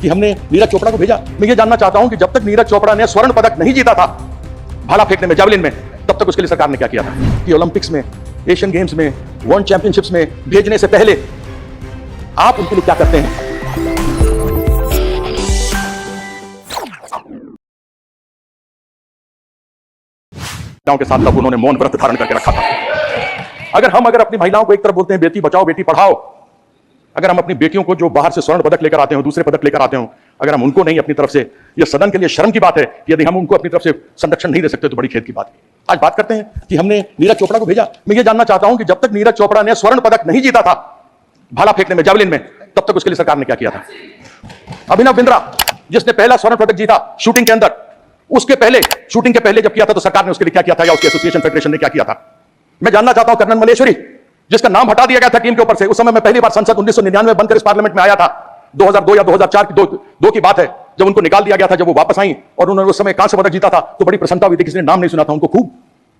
कि हमने नीरज चोपड़ा को भेजा। मैं ये जानना चाहता हूं कि जब तक नीरज चोपड़ा ने स्वर्ण पदक नहीं जीता था भाला फेंकने में, जावलिन में, तब तक उसके लिए सरकार ने क्या किया था कि ओलंपिक्स में, एशियन गेम्स में, वर्ल्ड चैंपियनशिप्स में भेजने से पहले आप उनके लिए क्या करते हैं? के साथ तब उन्होंने मौन व्रत धारण करके रखा था। अगर अपनी महिलाओं को एक तरफ बोलते हैं बेटी बचाओ बेटी पढ़ाओ, अगर हम अपनी बेटियों को जो बाहर से स्वर्ण पदक लेकर आते हो, दूसरे पदक लेकर आते हो, अगर हम उनको नहीं अपनी तरफ से, यह सदन के लिए शर्म की बात है कि यदि हम उनको अपनी तरफ से संरक्षण नहीं दे सकते तो बड़ी खेद की बात है। आज बात करते हैं कि हमने नीरज चोपड़ा को भेजा। मैं ये जानना चाहता हूं कि जब तक नीरज चोपड़ा ने स्वर्ण पदक नहीं जीता था भाला फेंकने में, जावलिन में, तब तक उसके लिए सरकार ने क्या किया था? अभिनव बिंद्रा जिसने पहला स्वर्ण पदक जीता शूटिंग के अंदर, उसके पहले, शूटिंग के पहले जब किया था तो सरकार ने उसके लिए क्या किया था, या उसके एसोसिएशन फेडरेशन ने क्या किया था? मैं जानना चाहता हूं कर्नल मलेश्वरी जिसका नाम हटा दिया गया था टीम के ऊपर से, उस समय मैं पहली बार संसद 1999 में बनकर इस पार्लियामेंट में आया था। 2002 या 2004 की दो की बात है जब उनको निकाल दिया गया था। जब वो वापस आई और उन्होंने उस समय कांस्य पदक जीता था तो बड़ी प्रसन्नता हुई थी, किसी ने नाम नहीं सुना था, उनको खूब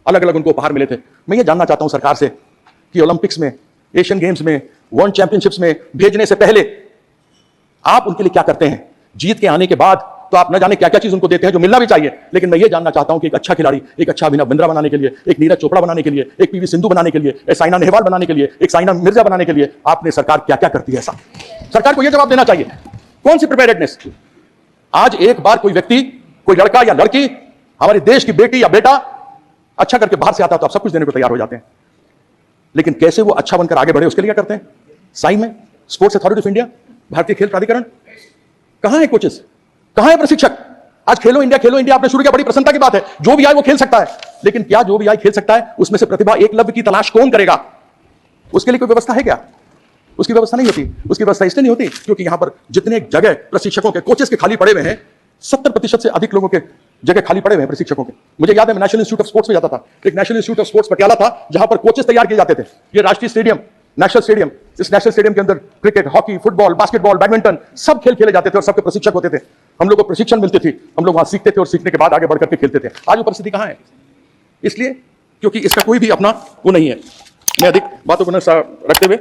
अलग अलग उनको उपहार मिले थे। मैं ये जानना चाहता हूं सरकार से कि ओलंपिक्स में, एशियन गेम्स में, वर्ल्ड चैंपियनशिप्स में भेजने से पहले आप उनके लिए क्या करते हैं? जीत के आने के बाद तो आप न जाने क्या क्या चीज उनको देते हैं जो मिलना भी चाहिए, लेकिन मैं ये जानना चाहता हूं कि एक अच्छा खिलाड़ी, एक अच्छा अभिनव बिंद्रा बनाने के लिए, एक नीरज चोपड़ा बनाने के लिए, एक पीवी सिंधु बनाने के लिए, एक साइना नेहवाल बनाने के लिए, एक साइना मिर्जा बनाने के लिए आपने सरकार क्या क्या करती है? ऐसा सरकार को यह जवाब देना चाहिए। कौन सी प्रिपेयर्डनेस? आज एक बार कोई व्यक्ति, कोई लड़का या लड़की, हमारे देश की बेटी या बेटा अच्छा करके बाहर से आता तो आप सब कुछ देने को तैयार हो जाते हैं, लेकिन कैसे वो अच्छा बनकर आगे बढ़े उसके लिए क्या करते हैं? साई में स्पोर्ट्स अथॉरिटी ऑफ इंडिया, भारतीय खेल प्राधिकरण, कहां है कोचेस, कहां है प्रशिक्षक? आज खेलो इंडिया आपने शुरू किया, बड़ी प्रसन्नता की बात है, जो भी आए वो खेल सकता है, लेकिन क्या जो भी आए खेल सकता है उसमें से प्रतिभा एकलव्य की तलाश कौन करेगा? उसके लिए कोई व्यवस्था है क्या? उसकी व्यवस्था नहीं होती। उसकी व्यवस्था इसलिए नहीं होती क्योंकि यहां पर जितने जगह प्रशिक्षकों के, कोचेस के खाली पड़े हुए हैं, 70% से अधिक लोगों के जगह खाली पड़े हुए हैं प्रशिक्षकों के। मुझे याद है मैं नेशनल इंस्टीट्यूट ऑफ स्पोर्ट्स में जाता था, एक national institute of sports Patiala था जहां पर कोचेस तैयार किए जाते थे। ये राष्ट्रीय स्टेडियम, नेशनल स्टेडियम, इस नेशनल स्टेडियम के अंदर cricket, hockey, football, basketball, badminton सब खेल खेले जाते थे और सबके प्रशिक्षक होते थे। हम लोग को प्रशिक्षण मिलती थी, हम लोग वहां सीखते थे और सीखने के बाद आगे बढ़कर के खेलते थे। आज वो परिस्थिति कहां है? इसलिए क्योंकि इसका कोई भी अपना वो नहीं है। मैं अधिक बातों को न रखते हुए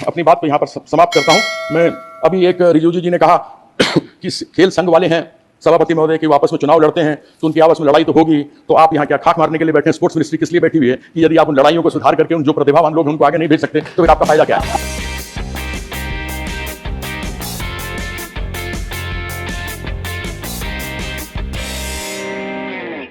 अपनी बात को यहां पर समाप्त करता हूं। मैं अभी एक रिजिजू जी ने कहा कि खेल संघ वाले हैं सभापति महोदय कि वो आपस में चुनाव लड़ते हैं तो उनकी आपस में लड़ाई तो होगी, तो आप यहाँ क्या खाक मारने के लिए बैठे हैं? स्पोर्ट्स मिनिस्ट्री किस लिए बैठी हुई है कि यदि आप उन लड़ाइयों को सुधार करके उन जो प्रतिभावान लोग हैं उनको आगे नहीं भेज सकते तो फिर आपका फायदा क्या है?